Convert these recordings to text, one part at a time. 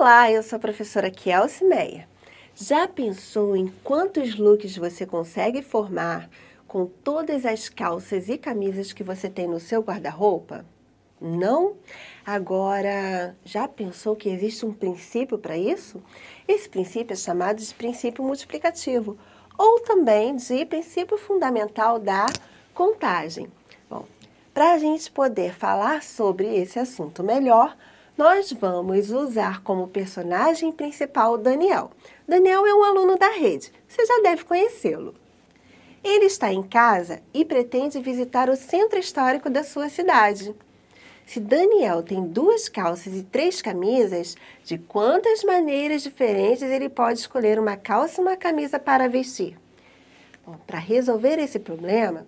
Olá, eu sou a professora Kielce Meyer. Já pensou em quantos looks você consegue formar com todas as calças e camisas que você tem no seu guarda-roupa? Não? Agora, já pensou que existe um princípio para isso? Esse princípio é chamado de princípio multiplicativo, ou também de princípio fundamental da contagem. Bom, para a gente poder falar sobre esse assunto melhor, nós vamos usar como personagem principal Daniel. Daniel é um aluno da rede, você já deve conhecê-lo. Ele está em casa e pretende visitar o centro histórico da sua cidade. Se Daniel tem 2 calças e 3 camisas, de quantas maneiras diferentes ele pode escolher uma calça e uma camisa para vestir? Bom, para resolver esse problema,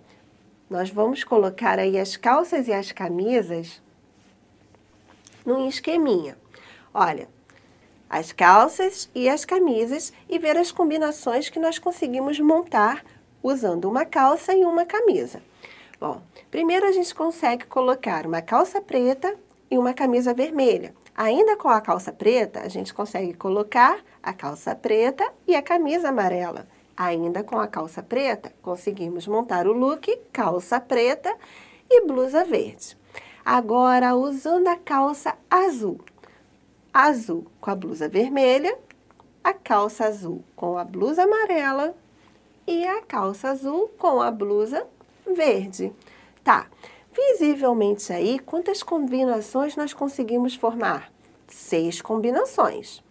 nós vamos colocar aí as calças e as camisas num esqueminha. Olha, as calças e as camisas e ver as combinações que nós conseguimos montar usando uma calça e uma camisa. Bom, primeiro a gente consegue colocar uma calça preta e uma camisa vermelha. Ainda com a calça preta, a gente consegue colocar a calça preta e a camisa amarela. Ainda com a calça preta, conseguimos montar o look calça preta e blusa verde. Agora, usando a calça azul. Azul com a blusa vermelha, a calça azul com a blusa amarela e a calça azul com a blusa verde. Tá, visivelmente aí, quantas combinações nós conseguimos formar? 6 combinações.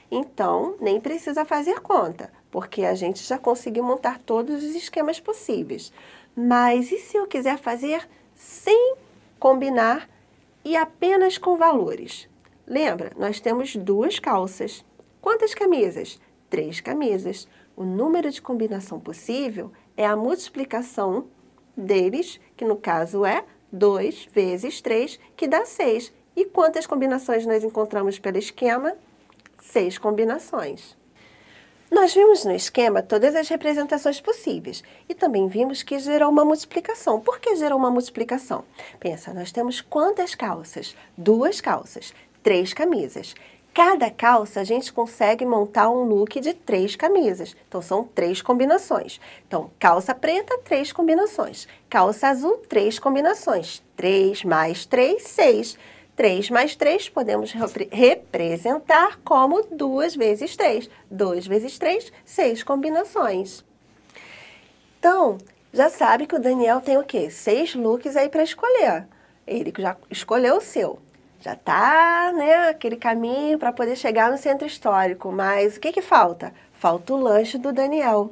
Então, nem precisa fazer conta, porque a gente já conseguiu montar todos os esquemas possíveis. Mas e se eu quiser fazer sem combinar e apenas com valores? Lembra, nós temos 2 calças. Quantas camisas? 3 camisas. O número de combinação possível é a multiplicação deles, que no caso é 2 vezes 3, que dá 6. E quantas combinações nós encontramos pelo esquema? 6 combinações. Nós vimos no esquema todas as representações possíveis e também vimos que gerou uma multiplicação. Por que gerou uma multiplicação? Pensa, nós temos quantas calças? 2 calças, 3 camisas. Cada calça a gente consegue montar um look de 3 camisas. Então, são 3 combinações. Então, calça preta, 3 combinações. Calça azul, 3 combinações. 3 mais 3, 6. 3 mais 3 podemos representar como 2 vezes 3. 2 vezes 3, 6 combinações. Então, já sabe que o Daniel tem o quê? 6 looks aí para escolher. Ele já escolheu o seu. Já tá, né, aquele caminho para poder chegar no centro histórico. Mas o que que falta? Falta o lanche do Daniel.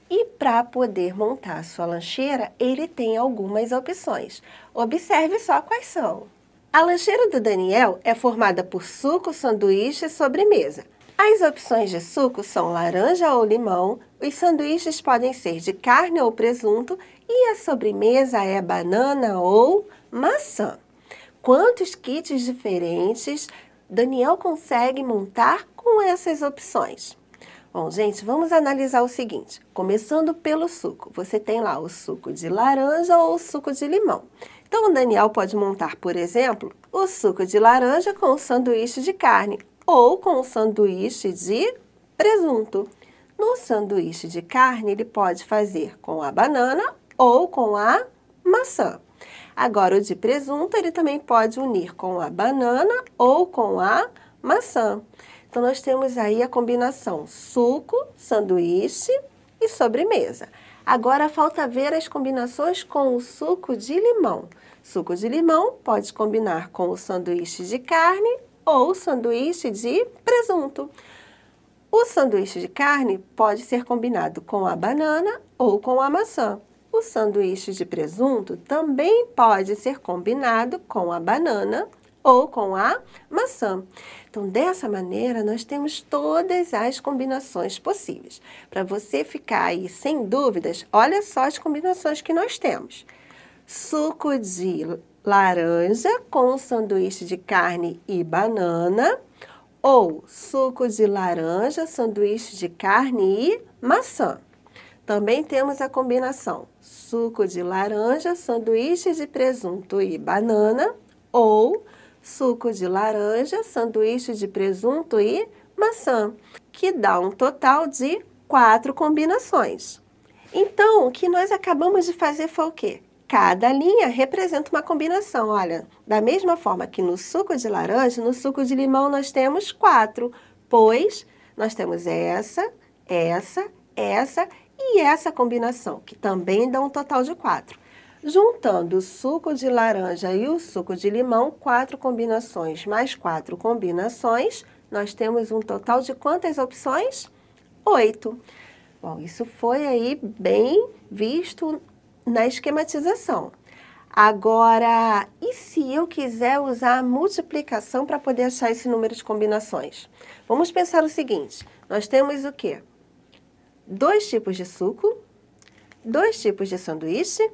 E para poder montar a sua lancheira, ele tem algumas opções. Observe só quais são. A lancheira do Daniel é formada por suco, sanduíche e sobremesa. As opções de suco são laranja ou limão, os sanduíches podem ser de carne ou presunto e a sobremesa é banana ou maçã. Quantos kits diferentes Daniel consegue montar com essas opções? Bom, gente, vamos analisar o seguinte. Começando pelo suco. Você tem lá o suco de laranja ou o suco de limão. Então, o Daniel pode montar, por exemplo, o suco de laranja com o sanduíche de carne ou com o sanduíche de presunto. No sanduíche de carne, ele pode fazer com a banana ou com a maçã. Agora, o de presunto, ele também pode unir com a banana ou com a maçã. Então, nós temos aí a combinação suco, sanduíche e sobremesa. Agora, falta ver as combinações com o suco de limão. Suco de limão pode combinar com o sanduíche de carne ou o sanduíche de presunto. O sanduíche de carne pode ser combinado com a banana ou com a maçã. O sanduíche de presunto também pode ser combinado com a banana ou com a maçã. Então, dessa maneira, nós temos todas as combinações possíveis. Para você ficar aí sem dúvidas, olha só as combinações que nós temos. Suco de laranja com sanduíche de carne e banana, ou suco de laranja, sanduíche de carne e maçã. Também temos a combinação suco de laranja, sanduíche de presunto e banana, ou suco de laranja, sanduíche de presunto e maçã, que dá um total de 4 combinações. Então, o que nós acabamos de fazer foi o quê? Cada linha representa uma combinação. Olha, da mesma forma que no suco de laranja, no suco de limão nós temos 4, pois nós temos essa e essa combinação, que também dá um total de 4. Juntando o suco de laranja e o suco de limão, 4 combinações mais 4 combinações, nós temos um total de quantas opções? 8. Bom, isso foi aí bem visto na esquematização. Agora, e se eu quiser usar a multiplicação para poder achar esse número de combinações? Vamos pensar o seguinte, nós temos o quê? 2 tipos de suco, 2 tipos de sanduíche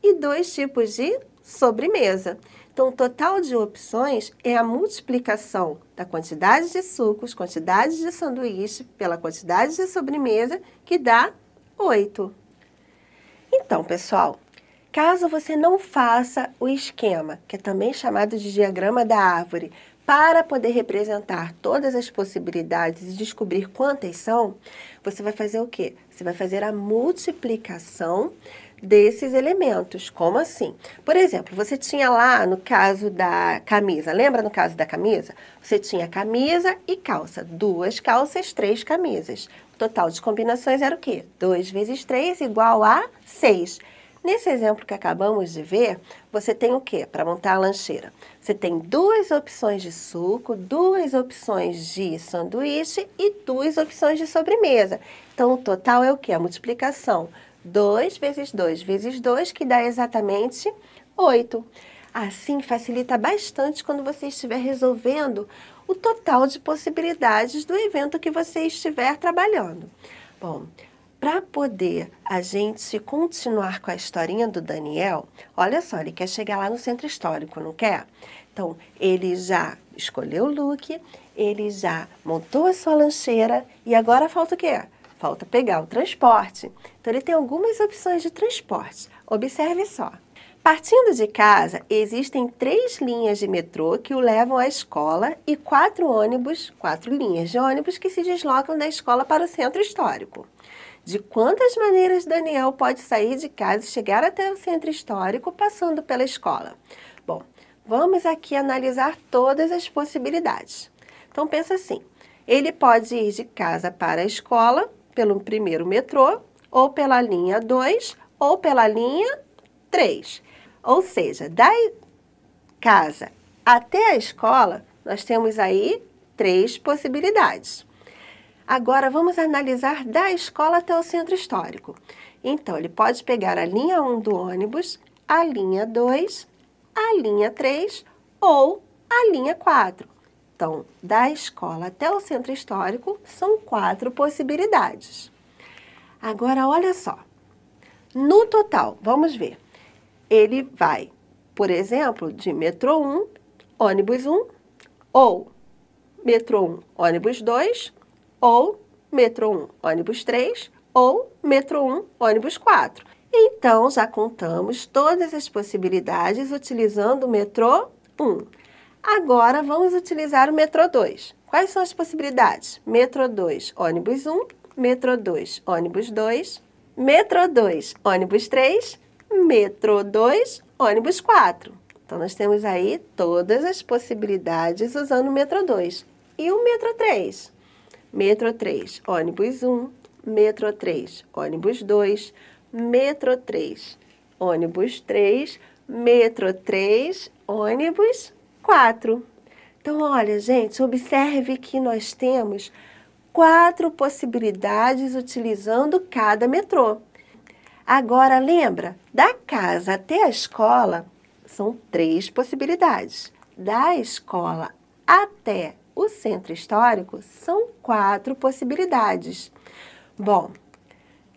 e 2 tipos de sobremesa. Então, o total de opções é a multiplicação da quantidade de sucos, quantidade de sanduíche pela quantidade de sobremesa, que dá 8. Então, pessoal, caso você não faça o esquema, que é também chamado de diagrama da árvore, para poder representar todas as possibilidades e descobrir quantas são, você vai fazer o quê? Você vai fazer a multiplicação desses elementos. Como assim? Por exemplo, você tinha lá no caso da camisa, lembra no caso da camisa? Você tinha camisa e calça, 2 calças, 3 camisas. O total de combinações era o quê? 2 vezes 3 igual a 6. Nesse exemplo que acabamos de ver, você tem o quê? Para montar a lancheira. Você tem 2 opções de suco, 2 opções de sanduíche e 2 opções de sobremesa. Então, o total é o quê? A multiplicação. 2 vezes 2 vezes 2, que dá exatamente 8. Assim, facilita bastante quando você estiver resolvendo o total de possibilidades do evento que você estiver trabalhando. Bom, para poder a gente continuar com a historinha do Daniel, olha só, ele quer chegar lá no centro histórico, não quer? Então, ele já escolheu o look, ele já montou a sua lancheira e agora falta o quê? Falta pegar o transporte. Então, ele tem algumas opções de transporte. Observe só. Partindo de casa, existem 3 linhas de metrô que o levam à escola e 4 linhas de ônibus que se deslocam da escola para o centro histórico. De quantas maneiras Daniel pode sair de casa e chegar até o centro histórico passando pela escola? Bom, vamos aqui analisar todas as possibilidades. Então, pensa assim, ele pode ir de casa para a escola pelo primeiro metrô, ou pela linha 2, ou pela linha 3. Ou seja, da casa até a escola, nós temos aí 3 possibilidades. Agora, vamos analisar da escola até o centro histórico. Então, ele pode pegar a linha 1 do ônibus, a linha 2, a linha 3 ou a linha 4. Então, da escola até o centro histórico, são 4 possibilidades. Agora, olha só. No total, vamos ver. Ele vai, por exemplo, de metrô 1, ônibus 1, ou metrô 1, ônibus 2, ou metrô 1, ônibus 3, ou metrô 1, ônibus 4. Então, já contamos todas as possibilidades utilizando o metrô 1. Agora, vamos utilizar o metrô 2. Quais são as possibilidades? Metrô 2, ônibus 1, metrô 2, ônibus 2, metrô 2, ônibus 3, metrô 2, ônibus 4. Então, nós temos aí todas as possibilidades usando o metrô 2. E o metrô 3? Metrô 3, ônibus 1, metrô 3, ônibus 2, metrô 3, ônibus 3, metrô 3, ônibus 4. Então, olha, gente, observe que nós temos 4 possibilidades utilizando cada metrô. Agora, lembra, da casa até a escola, são 3 possibilidades. Da escola até o centro histórico, são 4 possibilidades. Bom,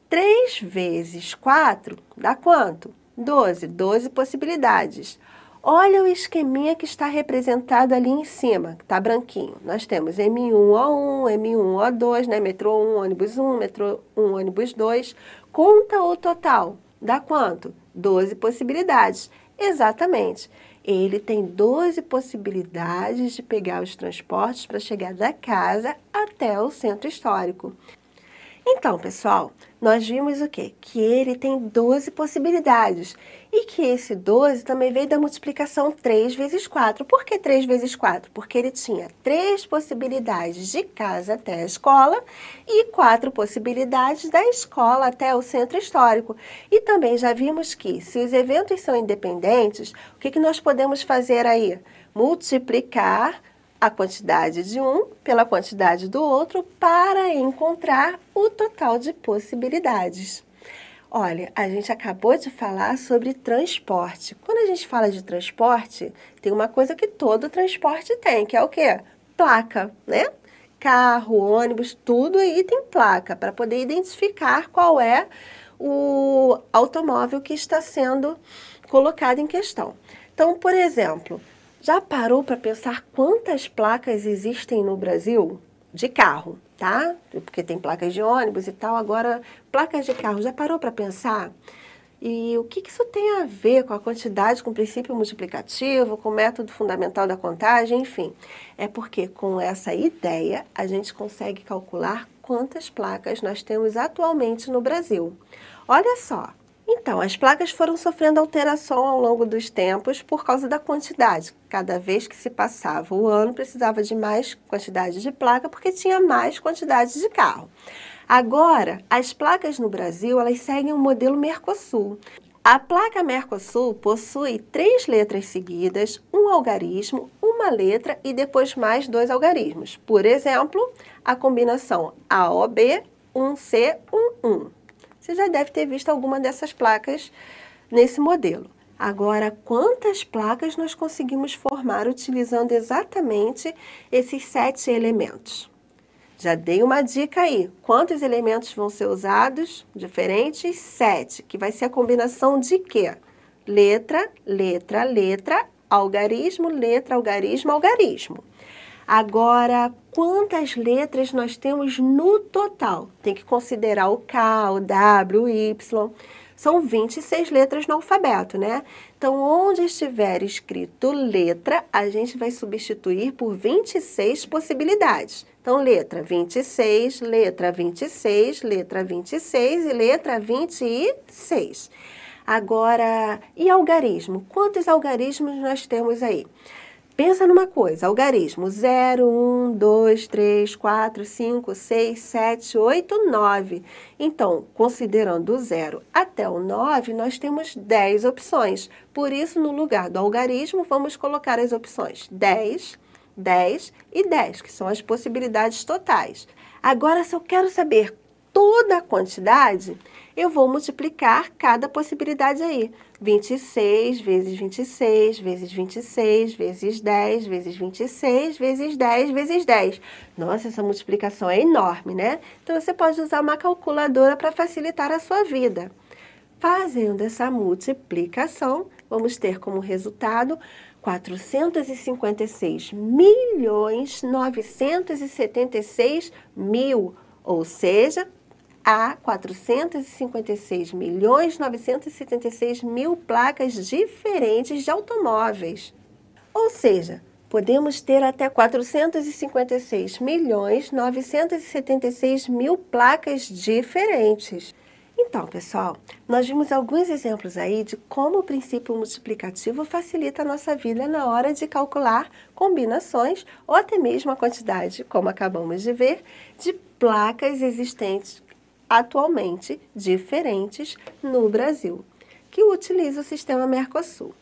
3 vezes 4 dá quanto? 12. 12 possibilidades. Olha o esqueminha que está representado ali em cima, que está branquinho. Nós temos M1O1, M1O2, né? Metrô 1, ônibus 1, metrô 1, ônibus 2. Conta o total. Dá quanto? 12 possibilidades. Exatamente. Ele tem 12 possibilidades de pegar os transportes para chegar da casa até o centro histórico. Então, pessoal, nós vimos o quê? Que ele tem 12 possibilidades e que esse 12 também veio da multiplicação 3 vezes 4. Por que 3 vezes 4? Porque ele tinha 3 possibilidades de casa até a escola e 4 possibilidades da escola até o centro histórico. E também já vimos que, se os eventos são independentes, o que nós podemos fazer aí? Multiplicar a quantidade de um pela quantidade do outro para encontrar o total de possibilidades. Olha, a gente acabou de falar sobre transporte. Quando a gente fala de transporte, tem uma coisa que todo transporte tem, que é o quê? Placa, né? Carro, ônibus, tudo aí tem placa para poder identificar qual é o automóvel que está sendo colocado em questão. Então, por exemplo, já parou para pensar quantas placas existem no Brasil? De carro, tá? Porque tem placas de ônibus e tal, agora placas de carro. Já parou para pensar? E o que isso tem a ver com a quantidade, com o princípio multiplicativo, com o método fundamental da contagem, enfim? É porque com essa ideia a gente consegue calcular quantas placas nós temos atualmente no Brasil. Olha só. Então, as placas foram sofrendo alteração ao longo dos tempos por causa da quantidade. Cada vez que se passava o ano, precisava de mais quantidade de placa porque tinha mais quantidade de carro. Agora, as placas no Brasil, elas seguem o modelo Mercosul. A placa Mercosul possui 3 letras seguidas, um algarismo, uma letra e depois mais 2 algarismos. Por exemplo, a combinação AOB 1C11. Você já deve ter visto alguma dessas placas nesse modelo. Agora, quantas placas nós conseguimos formar utilizando exatamente esses 7 elementos? Já dei uma dica aí. Quantos elementos vão ser usados? Diferentes? 7, que vai ser a combinação de quê? Letra, letra, letra, algarismo, letra, algarismo, algarismo. Agora, quantas letras nós temos no total? Tem que considerar o K, o W, o Y. São 26 letras no alfabeto, né? Então, onde estiver escrito letra, a gente vai substituir por 26 possibilidades. Então, letra 26, letra 26, letra 26 e letra 26. Agora, e algarismo? Quantos algarismos nós temos aí? Pensa numa coisa, algarismo 0, 1, 2, 3, 4, 5, 6, 7, 8, 9. Então, considerando o 0 até o 9, nós temos 10 opções. Por isso, no lugar do algarismo, vamos colocar as opções 10, 10 e 10, que são as possibilidades totais. Agora, se eu quero saber toda a quantidade, eu vou multiplicar cada possibilidade aí. 26 vezes 26, vezes 26, vezes 10, vezes 26, vezes 10, vezes 10. Nossa, essa multiplicação é enorme, né? Então, você pode usar uma calculadora para facilitar a sua vida. Fazendo essa multiplicação, vamos ter como resultado 456.976.000, ou seja, há 456.976.000 placas diferentes de automóveis. Ou seja, podemos ter até 456.976.000 placas diferentes. Então, pessoal, nós vimos alguns exemplos aí de como o princípio multiplicativo facilita a nossa vida na hora de calcular combinações ou até mesmo a quantidade, como acabamos de ver, de placas existentes atualmente diferentes no Brasil, que utiliza o sistema Mercosul.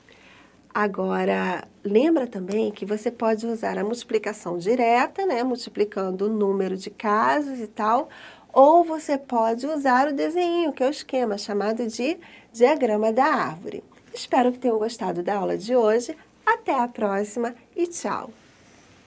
Agora, lembra também que você pode usar a multiplicação direta, né, multiplicando o número de casos e tal, ou você pode usar o desenho, que é o esquema chamado de diagrama da árvore. Espero que tenham gostado da aula de hoje. Até a próxima e tchau!